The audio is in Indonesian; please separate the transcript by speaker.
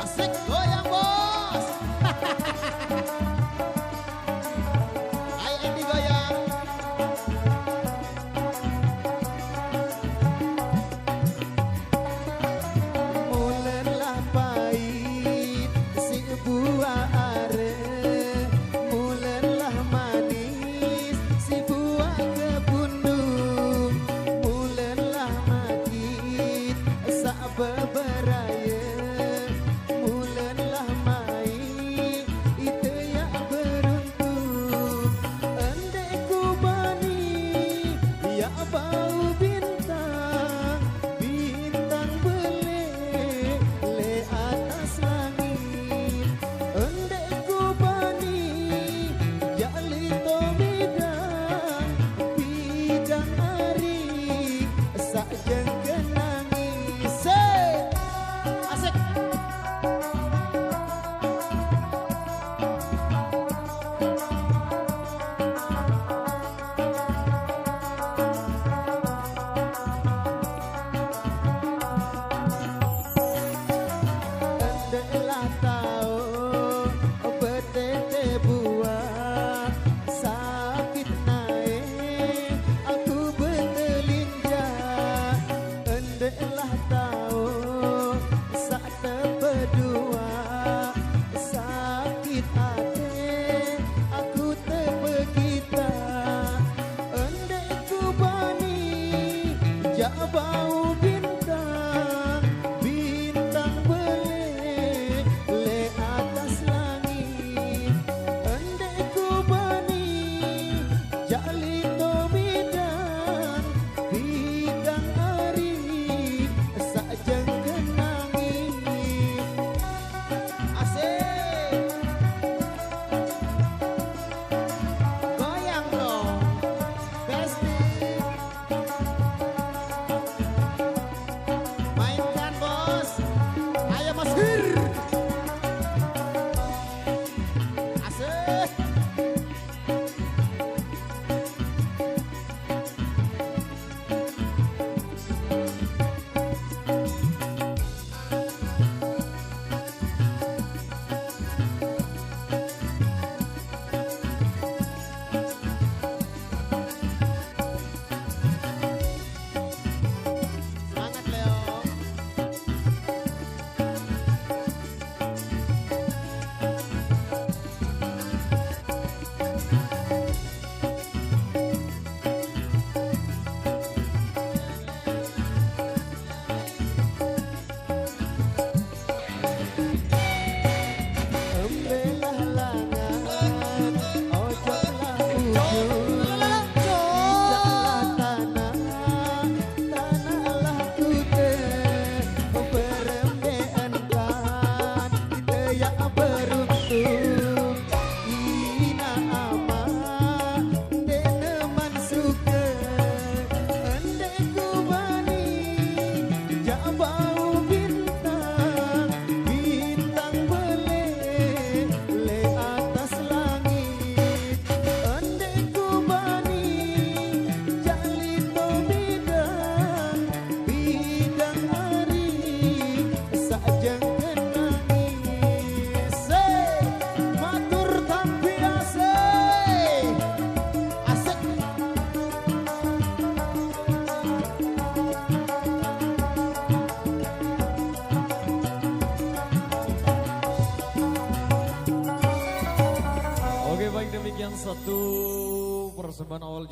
Speaker 1: Asik goyang bos. Ayo Edi goyang.
Speaker 2: Mulenlah pahit si buah are, mulenlah manis si buah kebundung, mulenlah makit sak beberaya, mulenlah mai itu ya beruntung, endek ku bani ya bau bintang, bintang belik le atas langit, endek ku bani ya lito bidang, bidang hari sak jeng kenangis.
Speaker 1: Asik.
Speaker 2: Endeklah tahu betete buah sakit naik aku bertelinjak, endeklah tahu sak tepedua sakit hati aku tepekita, endek ku bani jak bau bintang, bintang belik le atas langit, endek ku bani jak lito bidang, bidang hari sak jeng kenangis.
Speaker 1: Asik. Goyang dong. Besti. Mainkan bos. Ayo Mas Hir. Asik. Semangat Leo.
Speaker 2: Embelah langan, ojoklah ujung, ijaklah tanah, tanahlah kute, berembean kan, kita yang beruntung, ina amah, deneman suka, endek ku bani, jak bau bintang, bintang belik le atas langit, endek ku bani jak lito bidang, bidang hari sak jeng kenangis. Matur tapi asik.
Speaker 1: Asik.
Speaker 3: Oke baik demikian satu persembahan awal